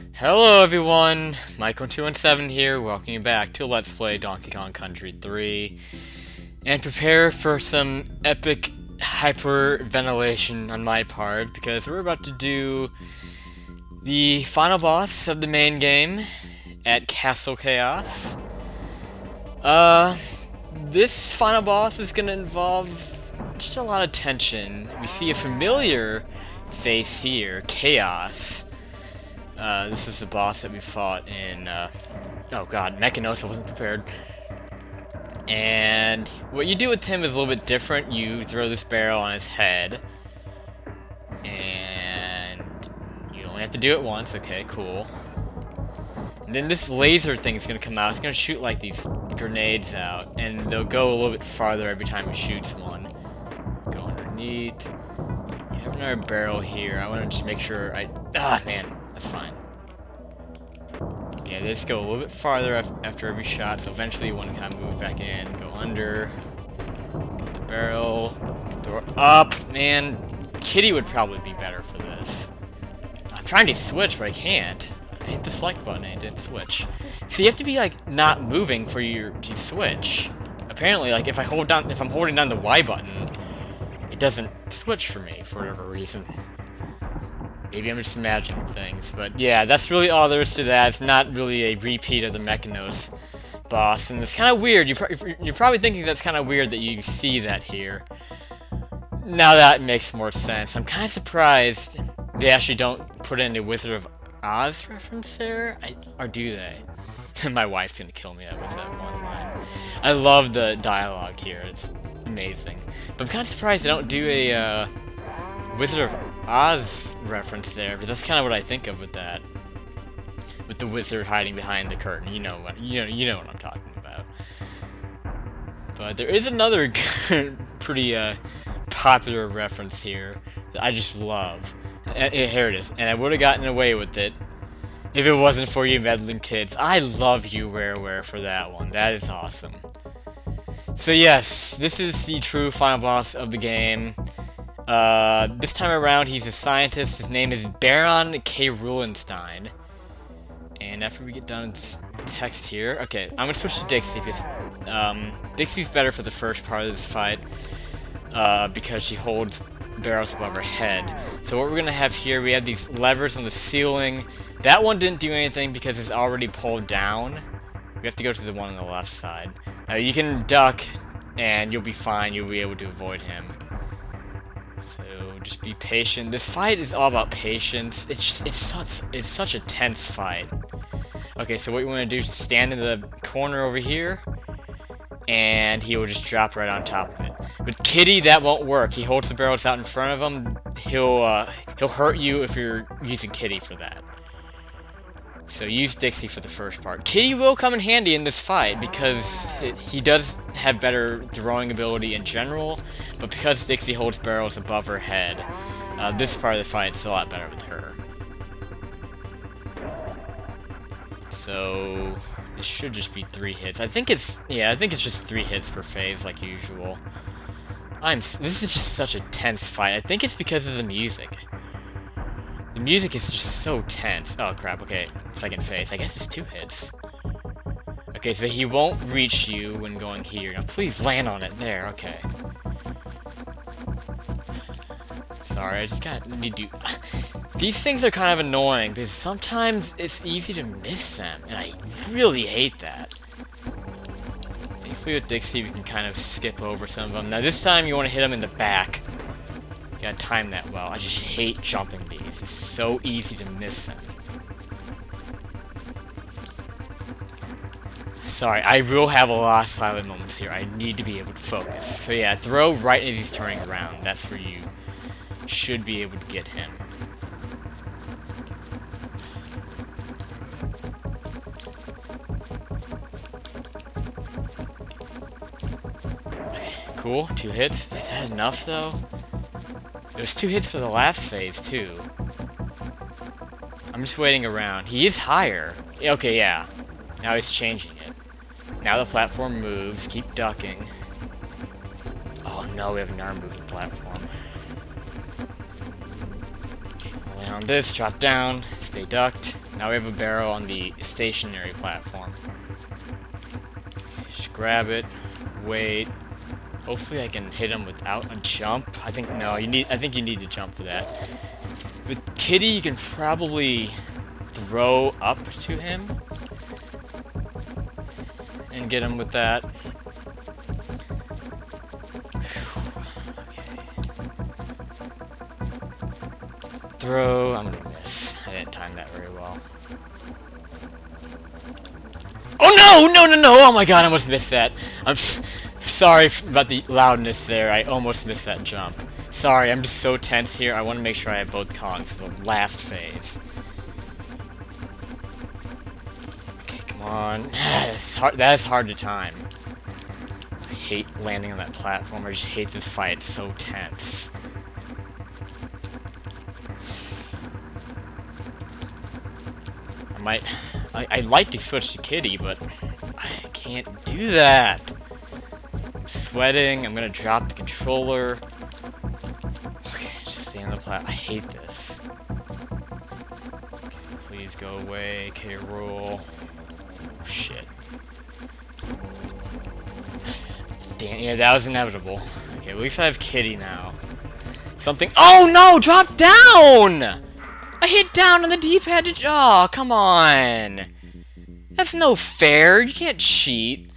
Hello everyone, Michael217 here, welcome you back to Let's Play Donkey Kong Country 3. And prepare for some epic hyperventilation on my part, because we're about to do the final boss of the main game at Kastle KAOS. This final boss is going to involve just a lot of tension. We see a familiar face here, Chaos. This is the boss that we fought in, oh god, Mechanos. I wasn't prepared. And what you do with him is a little bit different. You throw this barrel on his head, and you only have to do it once. Okay, cool. And then this laser thing is going to come out. It's going to shoot like these grenades out, and they'll go a little bit farther every time he shoots one. Go underneath. You have another barrel here. I want to just make sure man. That's fine. Yeah, they just go a little bit farther after every shot, so eventually you want to kind of move back in, go under, get the barrel, throw it up. Man, Kitty would probably be better for this. I'm trying to switch, but I can't. I hit the select button and it didn't switch. So you have to be like not moving for you to switch. Apparently, like if I'm holding down the Y button, it doesn't switch for me for whatever reason. Maybe I'm just imagining things, but yeah, that's really all there is to that. It's not really a repeat of the Mechanos boss, and it's kind of weird. You're probably thinking that's kind of weird that you see that here. Now that makes more sense. I'm kind of surprised they actually don't put in a Wizard of Oz reference there, or do they? My wife's gonna kill me with that one line. I love the dialogue here. It's amazing, but I'm kind of surprised they don't do a Wizard of Oz reference there, but that's kind of what I think of with that. With the wizard hiding behind the curtain. You know what I'm talking about. But there is another pretty popular reference here that I just love. Here it is. And I would have gotten away with it if it wasn't for you meddling kids. I love you, Rareware, for that one. That is awesome. So yes, this is the true final boss of the game. This time around, he's a scientist. His name is Baron K. Rulenstein. And after we get done with this text here... Okay, I'm gonna switch to Dixie, because, Dixie's better for the first part of this fight, because she holds barrels above her head. So what we're gonna have here, we have these levers on the ceiling. That one didn't do anything because it's already pulled down. We have to go to the one on the left side. Now, you can duck, and you'll be fine. You'll be able to avoid him. So just be patient. This fight is all about patience. It's such a tense fight. Okay, so what you want to do is stand in the corner over here, and he will just drop right on top of it. With Kitty, that won't work. He holds the barrels out in front of him. He'll hurt you if you're using Kitty for that. So use Dixie for the first part. Kitty will come in handy in this fight because he does have better throwing ability in general, but because Dixie holds barrels above her head, this part of the fight is a lot better with her. So this should just be 3 hits. I think it's just 3 hits per phase like usual. This is just such a tense fight. I think it's because of the music. The music is just so tense. Oh crap, okay. Second phase. I guess it's 2 hits. Okay, so he won't reach you when going here. Now please land on it. There, okay. Sorry, I just kinda need to... These things are kind of annoying, because sometimes it's easy to miss them, and I really hate that. Thankfully with Dixie, we can kind of skip over some of them. Now this time, you want to hit them in the back. You gotta time that well. I just hate jumping these. It's so easy to miss them. Sorry, I will have a lot of silent moments here. I need to be able to focus. So yeah, throw right as he's turning around. That's where you should be able to get him. Okay, cool. 2 hits. Is that enough, though? There's 2 hits for the last phase, too. I'm just waiting around. He is higher. Okay, yeah. Now he's changing it. Now the platform moves. Keep ducking. Oh no, we have an arm-moving platform. Okay, land on this, drop down, stay ducked. Now we have a barrel on the stationary platform. Just grab it, wait. Hopefully I can hit him without a jump. I think no, I think you need to jump for that. With Kitty, you can probably throw up to him and get him with that. Okay. Throw. I'm gonna miss. I didn't time that very well. Oh no! No! No! No! Oh my god! I almost missed that. I'm sorry about the loudness there. I almost missed that jump. Sorry, I'm just so tense here. I want to make sure I have both Kongs for the last phase. Okay, come on. That is hard to time. I hate landing on that platform. I just hate this fight. It's so tense. I'd like to switch to Kitty, but I can't do that. I'm sweating. I'm gonna drop the controller. Okay, just stay on the platform. I hate this. Okay, please go away. K-Rool. Oh, shit. Damn, yeah, that was inevitable. Okay, at least I have Kitty now. Something. Oh no! Drop down! I hit down on the D-pad to... Oh, come on. That's no fair. You can't cheat.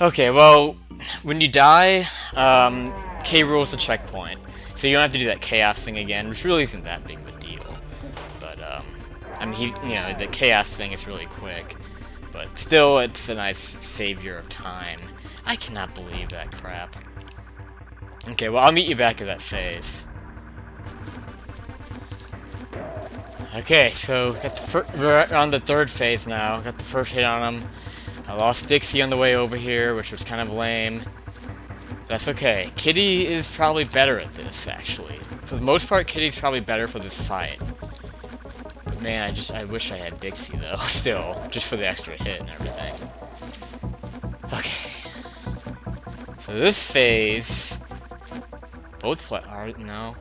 Okay, well, when you die, K-Rool is a checkpoint. So you don't have to do that chaos thing again, which really isn't that big of a deal. But, I mean, you know, the chaos thing is really quick. But still, it's a nice savior of time. I cannot believe that crap. Okay, well, I'll meet you back at that phase. Okay, so we're on the third phase now. Got the first hit on him. I lost Dixie on the way over here, which was kind of lame. That's okay. Kitty is probably better at this, actually. For the most part, Kitty's probably better for this fight. But man, I wish I had Dixie, though, still. Just for the extra hit and everything. Okay. So this phase... Both no.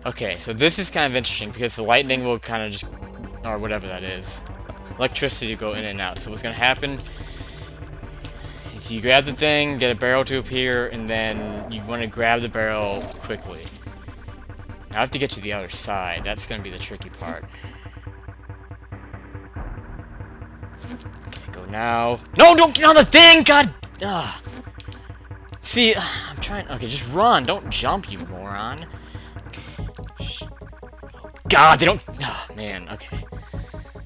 Okay, so this is kind of interesting because the lightning will kind of just, or whatever that is, electricity will go in and out. So what's going to happen is you grab the thing, get a barrel to appear, and then you want to grab the barrel quickly. Now I have to get to the other side. That's going to be the tricky part. Okay, go now. No, don't get on the thing! God! Ugh. See, I'm trying... Okay, just run. Don't jump, you moron. God, they don't... Oh, man, okay.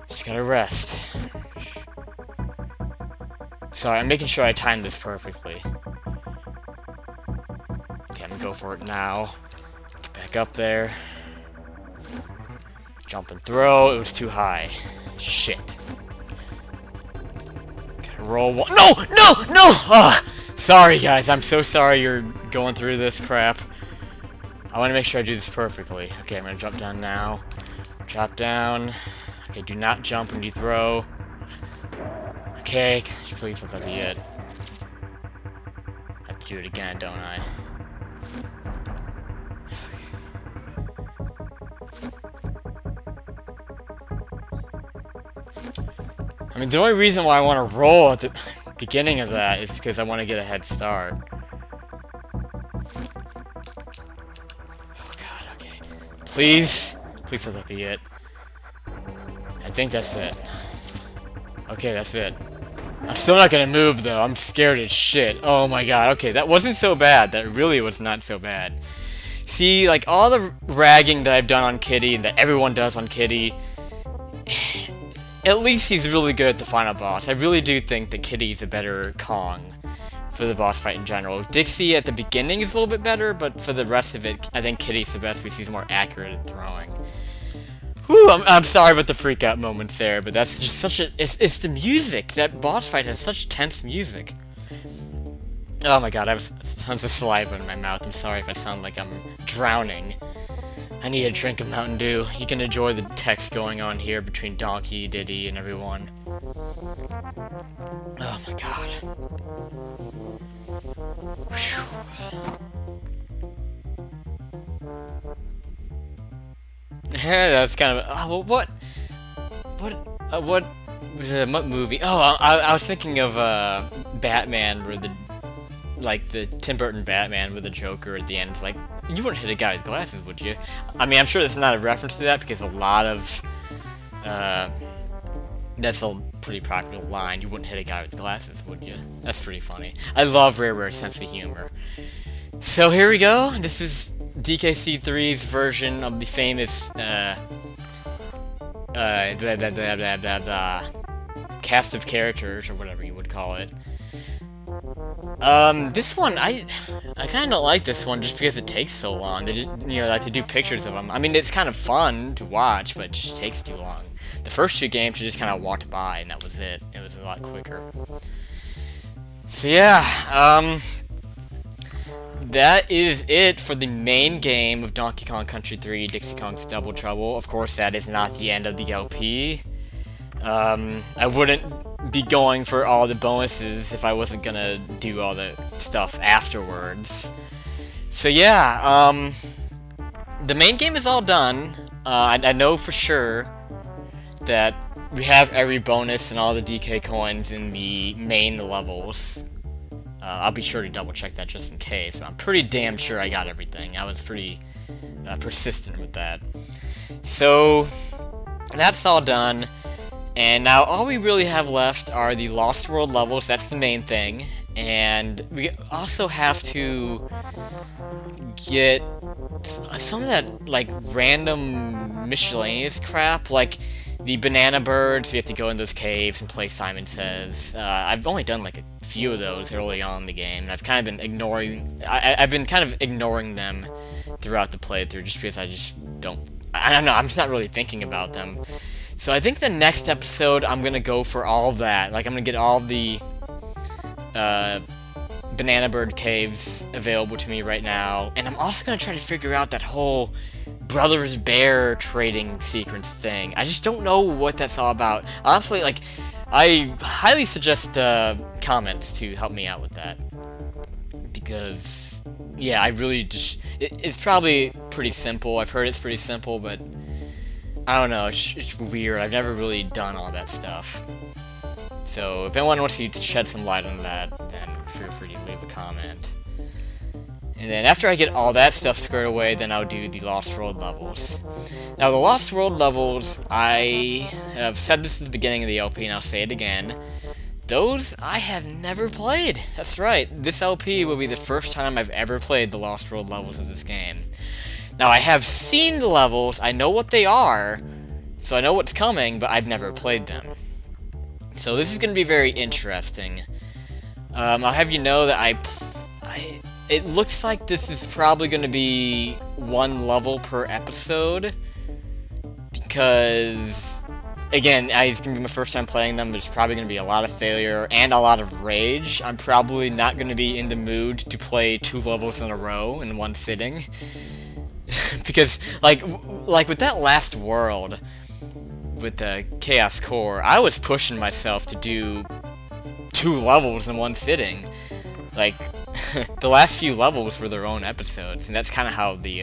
Just gotta rest. Sorry, I'm making sure I timed this perfectly. Okay, I'm gonna go for it now. Get back up there. Jump and throw. It was too high. Shit. Gotta roll one... No! No! No! Oh, sorry, guys. I'm so sorry you're going through this crap. I want to make sure I do this perfectly. Okay, I'm going to jump down now. Drop down. Okay, do not jump when you throw. Okay, please let that be it. I have to do it again, don't I? Okay. I mean, the only reason why I want to roll at the beginning of that is because I want to get a head start. Please? Please let that be it. I think that's it. Okay, that's it. I'm still not gonna move, though. I'm scared as shit. Oh my god. Okay, that wasn't so bad. That really was not so bad. See, like, all the ragging that I've done on Kitty, and that everyone does on Kitty, at least he's really good at the final boss. I really do think that Kitty's a better Kong for the boss fight in general. Dixie at the beginning is a little bit better, but for the rest of it, I think Kitty's the best because he's more accurate at throwing. Whew, I'm sorry about the freak out moments there, but that's just such a... It's the music! That boss fight has such tense music. Oh my god, I have tons of saliva in my mouth. I'm sorry if I sound like I'm drowning. I need a drink of Mountain Dew. You can enjoy the text going on here between Donkey, Diddy, and everyone. Oh my god. Whew. Yeah, that's kind of... Oh, well, what movie? Oh, I was thinking of Batman, where the Tim Burton Batman with the Joker at the end. It's like, you wouldn't hit a guy with glasses, would you? I mean, I'm sure that's not a reference to that because a lot of that's a pretty popular line. You wouldn't hit a guy with glasses, would you? That's pretty funny. I love Rare's sense of humor. So here we go. This is DKC3's version of the famous cast of characters, or whatever you would call it. This one, I kind of don't like this one just because it takes so long. They just, like to do pictures of them. I mean, it's kind of fun to watch, but it just takes too long. The first 2 games, you just kind of walked by, and that was it. It was a lot quicker. So yeah, that is it for the main game of Donkey Kong Country 3, Dixie Kong's Double Trouble. Of course, that is not the end of the LP. I wouldn't be going for all the bonuses if I wasn't gonna do all the stuff afterwards. So yeah, the main game is all done. I know for sure that we have every bonus and all the DK coins in the main levels. I'll be sure to double check that just in case, but I'm pretty damn sure I got everything. I was pretty persistent with that. So that's all done, and now all we really have left are the Lost World levels. That's the main thing, and we also have to get some of that like random miscellaneous crap, like the banana birds. We have to go in those caves and play Simon Says. I've only done like a few of those early on in the game, and I've kind of been ignoring. I've been kind of ignoring them throughout the playthrough, just because I don't know. I'm just not really thinking about them. So I think the next episode I'm gonna go for all that. Like I'm gonna get all the banana bird caves available to me right now, and I'm also gonna try to figure out that whole Brothers Bear trading sequence thing. I just don't know what that's all about. Honestly, like, I highly suggest comments to help me out with that, because yeah, I really just it's probably pretty simple. I've heard it's pretty simple, but I don't know, it's weird. I've never really done all that stuff. So if anyone wants to shed some light on that, then feel free to leave a comment. And then after I get all that stuff squared away, then I'll do the Lost World levels. Now the Lost World levels, I have said this at the beginning of the LP, and I'll say it again. Those I have never played. That's right. This LP will be the first time I've ever played the Lost World levels of this game. Now I have seen the levels, I know what they are, so I know what's coming, but I've never played them. So this is going to be very interesting. I'll have you know that it looks like this is probably going to be 1 level per episode, because, again, it's going to be my first time playing them. There's probably going to be a lot of failure and a lot of rage. I'm probably not going to be in the mood to play 2 levels in a row in one sitting. Because, like with that last world, with the Chaos Core, I was pushing myself to do 2 levels in one sitting. Like, the last few levels were their own episodes, and that's kind of how the,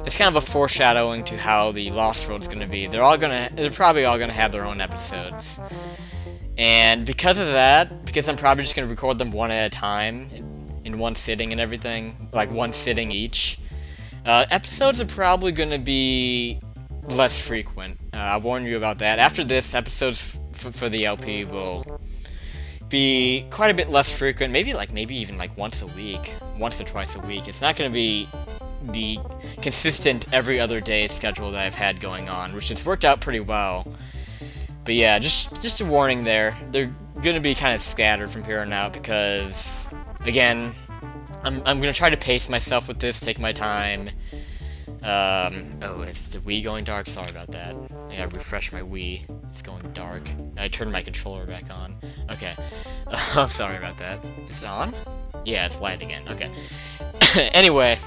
it's kind of a foreshadowing to how the Lost World's gonna be. They're probably all gonna have their own episodes. And because of that, because I'm probably just gonna record them one at a time, in one sitting and everything, like one sitting each, episodes are probably gonna be less frequent. I'll warn you about that. After this, episodes for the LP will be quite a bit less frequent, maybe even once a week, once or twice a week. It's not going to be the consistent every other day schedule that I've had going on, which has worked out pretty well. But yeah, just a warning there. They're going to be kind of scattered from here on out because, again, I'm going to try to pace myself with this, take my time. Oh, is the Wii going dark? Sorry about that. I gotta refresh my Wii. It's going dark. I turned my controller back on. Okay. I'm sorry about that. Is it on? Yeah, it's light again. Okay. Anyway,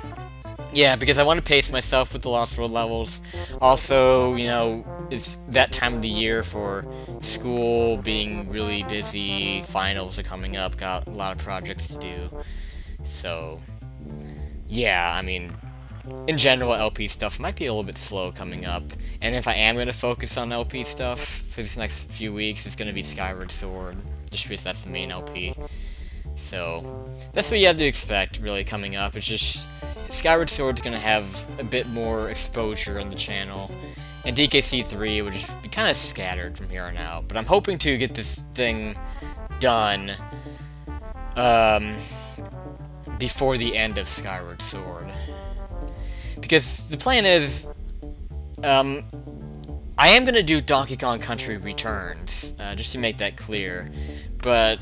yeah, because I want to pace myself with the Lost World levels. Also, you know, it's that time of the year for school being really busy. Finals are coming up. Got a lot of projects to do. So, yeah, I mean, in general, LP stuff might be a little bit slow coming up. And if I am going to focus on LP stuff for these next few weeks, it's going to be Skyward Sword, just because that's the main LP. So, that's what you have to expect, really, coming up. It's just, Skyward Sword's going to have a bit more exposure on the channel, and DKC3 would just be kind of scattered from here on out. But I'm hoping to get this thing done before the end of Skyward Sword. Because the plan is, I am going to do Donkey Kong Country Returns, just to make that clear, but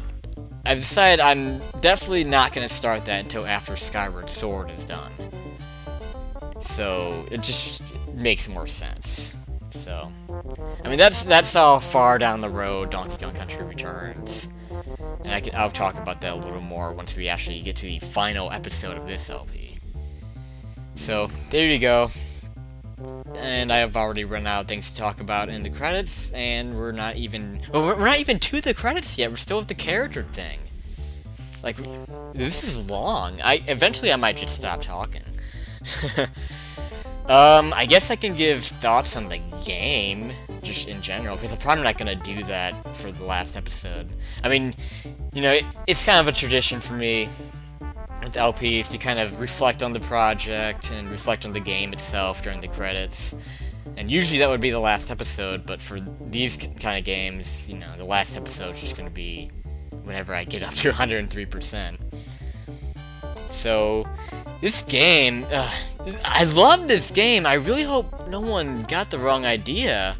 I've decided I'm definitely not going to start that until after Skyward Sword is done. So, it just makes more sense. So, I mean, that's how far down the road Donkey Kong Country Returns. And I'll talk about that a little more once we actually get to the final episode of this LP. So, there you go. And I have already run out of things to talk about in the credits, and we're not even... Well, we're not even to the credits yet, we're still at the character thing. Like, this is long. Eventually I might just stop talking. I guess I can give thoughts on the game, just in general, because I'm probably not going to do that for the last episode. I mean, you know, it's kind of a tradition for me with LPs to kind of reflect on the project and reflect on the game itself during the credits. And usually that would be the last episode, but for these kind of games, you know, the last episode is just going to be whenever I get up to 103%. So, this game, I love this game. I really hope no one got the wrong idea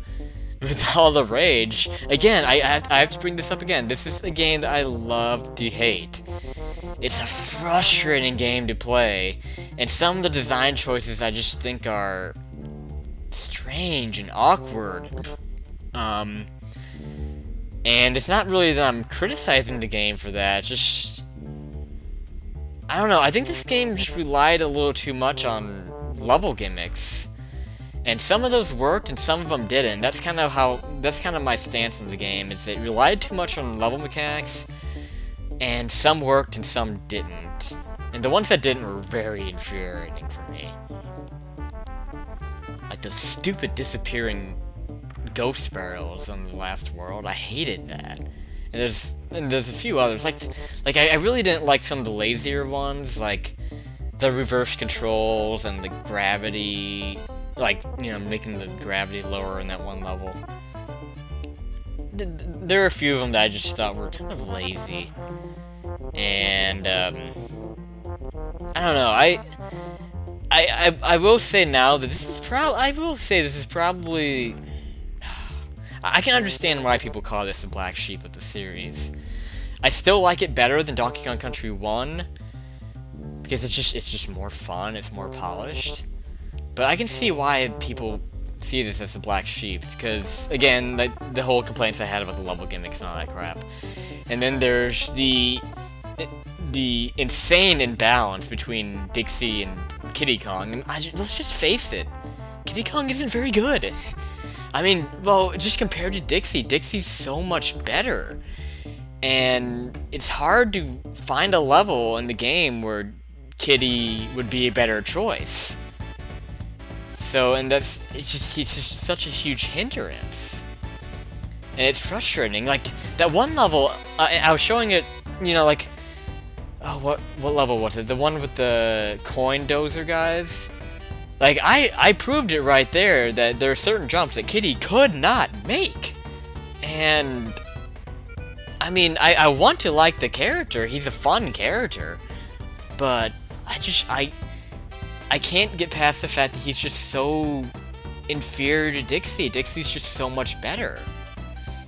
with all the rage. Again, I have to bring this up again. This is a game that I love to hate. It's a frustrating game to play, and some of the design choices I just think are strange and awkward. And it's not really that I'm criticizing the game for that, just... I don't know, I think this game just relied a little too much on level gimmicks. And some of those worked and some of them didn't. That's kind of my stance on the game, is it relied too much on level mechanics, and some worked and some didn't. And the ones that didn't were very infuriating for me. Like those stupid disappearing ghost barrels on the last world. I hated that. And there's a few others. Like I really didn't like some of the lazier ones, like the reverse controls and the gravity, like, you know, making the gravity lower in that one level. There are a few of them that I just thought were kind of lazy. And I don't know. I will say now that this is probably I can understand why people call this the black sheep of the series. I still like it better than Donkey Kong Country 1 because it's just more fun, it's more polished. But I can see why people see this as the black sheep, because again, the whole complaints I had about the level gimmicks and all that crap. And then there's the insane imbalance between Dixie and Kiddy Kong, and let's just face it, Kiddy Kong isn't very good. I mean, well, just compared to Dixie, Dixie's so much better. And it's hard to find a level in the game where Kiddy would be a better choice. So, and it's just such a huge hindrance. And it's frustrating. Like, that one level, I was showing it, you know, like, oh, what level was it? The one with the coin dozer guys? Like, I proved it right there that there are certain jumps that Kiddy could not make. And, I mean, I want to like the character. He's a fun character. But, I can't get past the fact that he's just so inferior to Dixie. Dixie's just so much better.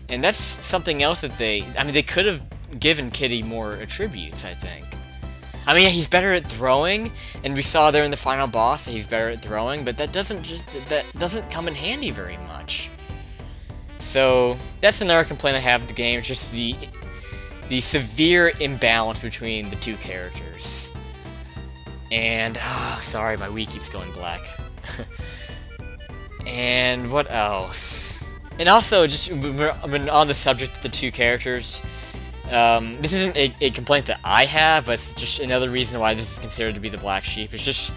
And that's something else that they could have given Kiddy more attributes, I think. I mean, yeah, he's better at throwing, and we saw there in the final boss that he's better at throwing, but that doesn't come in handy very much. So, that's another complaint I have with the game, just the severe imbalance between the two characters. And, sorry, my Wii keeps going black. And what else? And also, just on the subject of the two characters, this isn't a complaint that I have, but it's just another reason why this is considered to be the black sheep. It's just,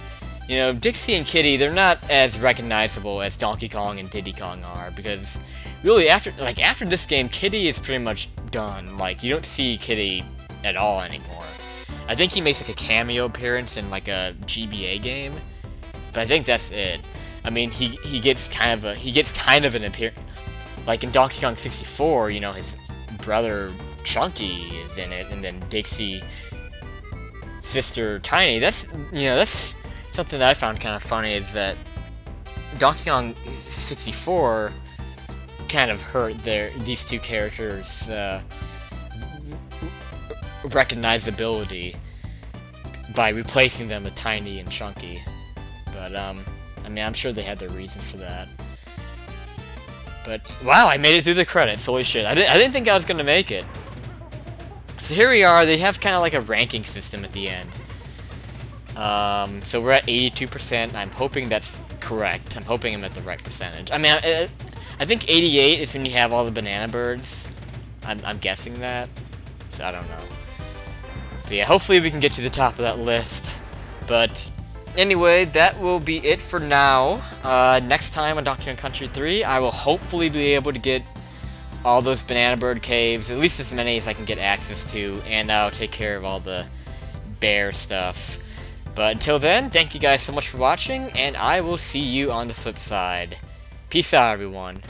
you You know, Dixie and Kitty, they're not as recognizable as Donkey Kong and Diddy Kong are, because really after this game, Kitty is pretty much done. Like, you don't see Kitty at all anymore. I think he makes like a cameo appearance in like a GBA game, but I think that's it. I mean, he gets kind of an appearance, like in Donkey Kong 64. You know, his brother Chunky is in it, and then Dixie, sister Tiny. That's something that I found kind of funny, is that Donkey Kong 64 kind of hurt these two characters' recognizability by replacing them with Tiny and Chunky. But I mean, I'm sure they had their reasons for that. But wow, I made it through the credits. Holy shit! I didn't think I was gonna make it. So here we are. They have kind of like a ranking system at the end. So we're at 82%. I'm hoping that's correct. I'm hoping I'm at the right percentage. I mean, I think 88 is when you have all the banana birds. I'm guessing that. So I don't know. But yeah, hopefully we can get to the top of that list. But anyway, that will be it for now. Next time on Donkey Kong Country 3, I will hopefully be able to get all those banana bird caves, at least as many as I can get access to, and I'll take care of all the bear stuff. But until then, thank you guys so much for watching, and I will see you on the flip side. Peace out, everyone.